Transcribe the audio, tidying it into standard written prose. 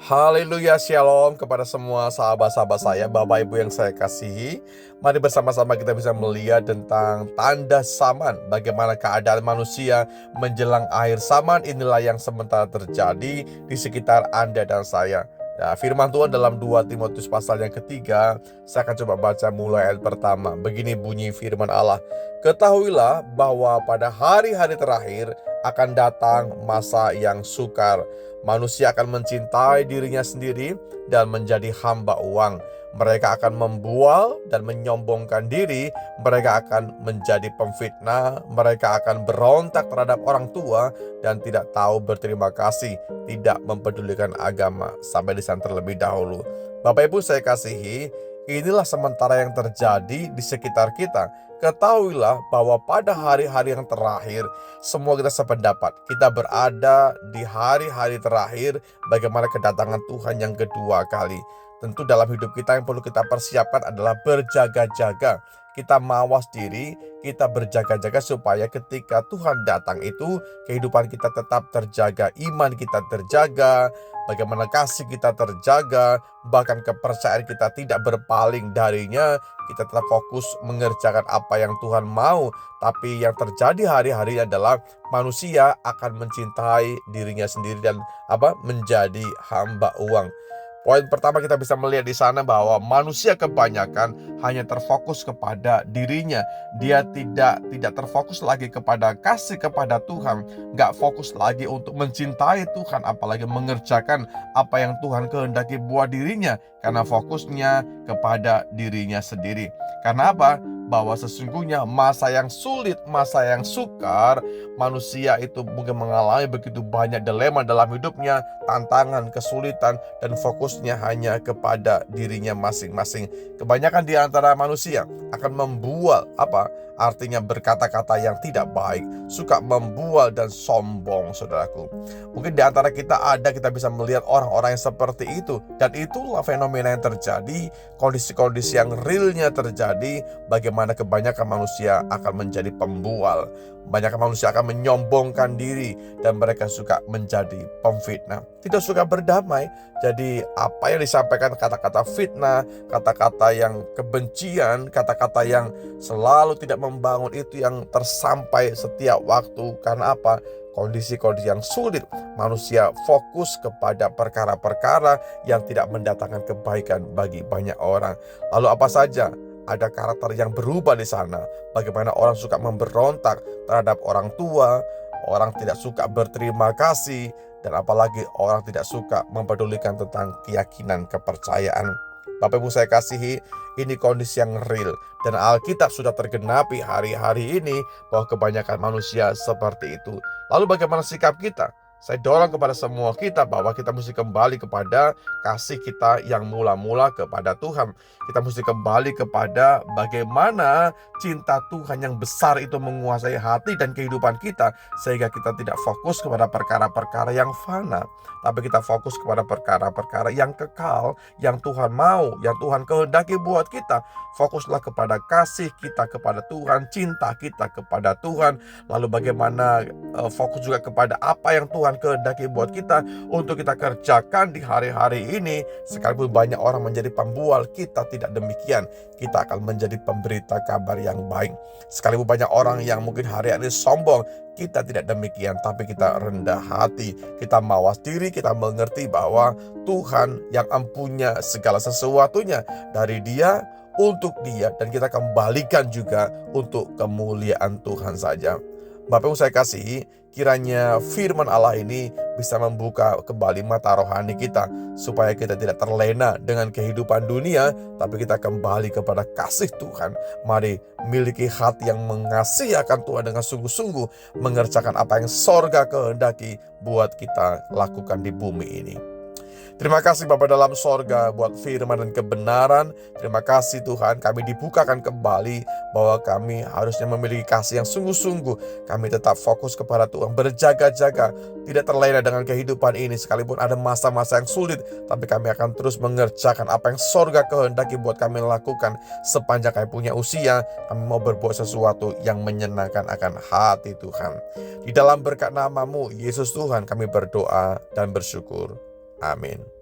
Haleluya, shalom kepada semua sahabat-sahabat saya, Bapak Ibu yang saya kasihi. Mari bersama-sama kita bisa melihat tentang tanda zaman, bagaimana keadaan manusia menjelang akhir zaman. Inilah yang sementara terjadi di sekitar Anda dan saya. Ya, firman Tuhan dalam 2 Timotius pasal yang ketiga, saya akan coba baca mulai ayat pertama. Begini bunyi firman Allah. Ketahuilah bahwa pada hari-hari terakhir akan datang masa yang sukar. Manusia akan mencintai dirinya sendiri dan menjadi hamba uang. Mereka akan membual dan menyombongkan diri. Mereka akan menjadi pemfitnah. Mereka akan berontak terhadap orang tua dan tidak tahu berterima kasih, tidak mempedulikan agama. Sampai di sana terlebih dahulu. Bapak Ibu saya kasihi, inilah sementara yang terjadi di sekitar kita. Ketahuilah bahwa pada hari-hari yang terakhir, semua kita sependapat. Kita berada di hari-hari terakhir, bagaimana kedatangan Tuhan yang kedua kali. Tentu dalam hidup kita yang perlu kita persiapkan adalah berjaga-jaga. Kita mawas diri, kita berjaga-jaga supaya ketika Tuhan datang itu, kehidupan kita tetap terjaga, iman kita terjaga, bagaimana kasih kita terjaga, bahkan kepercayaan kita tidak berpaling darinya. Kita tetap fokus mengerjakan apa yang Tuhan mau. Tapi yang terjadi hari-hari adalah manusia akan mencintai dirinya sendiri dan menjadi hamba uang. Poin pertama kita bisa melihat di sana bahwa manusia kebanyakan hanya terfokus kepada dirinya. Dia tidak terfokus lagi kepada kasih kepada Tuhan, nggak fokus lagi untuk mencintai Tuhan, apalagi mengerjakan apa yang Tuhan kehendaki buat dirinya, karena fokusnya kepada dirinya sendiri. Karena apa? Bahwa sesungguhnya masa yang sulit, masa yang sukar, manusia itu mungkin mengalami begitu banyak dilema dalam hidupnya, tantangan, kesulitan, dan fokusnya hanya kepada dirinya masing-masing. Kebanyakan di antara manusia akan membual, artinya berkata-kata yang tidak baik, suka membual dan sombong, saudaraku. Mungkin di antara kita bisa melihat orang-orang yang seperti itu, dan itulah fenomena yang terjadi, kondisi-kondisi yang realnya terjadi, bagaimana kebanyakan manusia akan menjadi pembual, banyak manusia akan menyombongkan diri, dan mereka suka menjadi pemfitnah, tidak suka berdamai. Jadi apa yang disampaikan, kata-kata fitnah, kata-kata yang kebencian, kata-kata yang selalu tidak membangun, itu yang tersampai setiap waktu. Karena apa? Kondisi-kondisi yang sulit, manusia fokus kepada perkara-perkara yang tidak mendatangkan kebaikan bagi banyak orang. Lalu apa saja? Ada karakter yang berubah di sana. Bagaimana orang suka memberontak terhadap orang tua, orang tidak suka berterima kasih, dan apalagi orang tidak suka mempedulikan tentang keyakinan, kepercayaan. Bapak Ibu saya kasihi, ini kondisi yang real, dan Alkitab sudah tergenapi hari-hari ini bahwa kebanyakan manusia seperti itu. Lalu bagaimana sikap kita? Saya dorong kepada semua kita bahwa kita mesti kembali kepada kasih kita yang mula-mula kepada Tuhan. Kita mesti kembali kepada bagaimana cinta Tuhan yang besar itu menguasai hati dan kehidupan kita, sehingga kita tidak fokus kepada perkara-perkara yang fana, tapi kita fokus kepada perkara-perkara yang kekal, yang Tuhan mau, yang Tuhan kehendaki buat kita. Fokuslah kepada kasih kita kepada Tuhan, cinta kita kepada Tuhan. Lalu bagaimana fokus juga kepada apa yang Tuhan kehendaki buat kita untuk kita kerjakan di hari-hari ini. Sekalipun banyak orang menjadi pembual, kita tidak demikian. Kita akan menjadi pemberita kabar yang baik. Sekalipun banyak orang yang mungkin hari-hari sombong, kita tidak demikian, tapi kita rendah hati, kita mawas diri, kita mengerti bahwa Tuhan yang empunya segala sesuatunya dari Dia, untuk Dia, dan kita kembalikan juga untuk kemuliaan Tuhan saja. Bapak Ibu saya kasihi, kiranya firman Allah ini bisa membuka kembali mata rohani kita, supaya kita tidak terlena dengan kehidupan dunia, tapi kita kembali kepada kasih Tuhan. Mari miliki hati yang mengasihi akan Tuhan dengan sungguh-sungguh, mengerjakan apa yang sorga kehendaki buat kita lakukan di bumi ini. Terima kasih Bapa dalam sorga buat firman dan kebenaran. Terima kasih Tuhan, kami dibukakan kembali bahwa kami harusnya memiliki kasih yang sungguh-sungguh. Kami tetap fokus kepada Tuhan, berjaga-jaga, tidak terlena dengan kehidupan ini. Sekalipun ada masa-masa yang sulit, tapi kami akan terus mengerjakan apa yang sorga kehendaki buat kami lakukan. Sepanjang kami punya usia, kami mau berbuat sesuatu yang menyenangkan akan hati Tuhan. Di dalam berkat nama-Mu, Yesus Tuhan, kami berdoa dan bersyukur. Amin.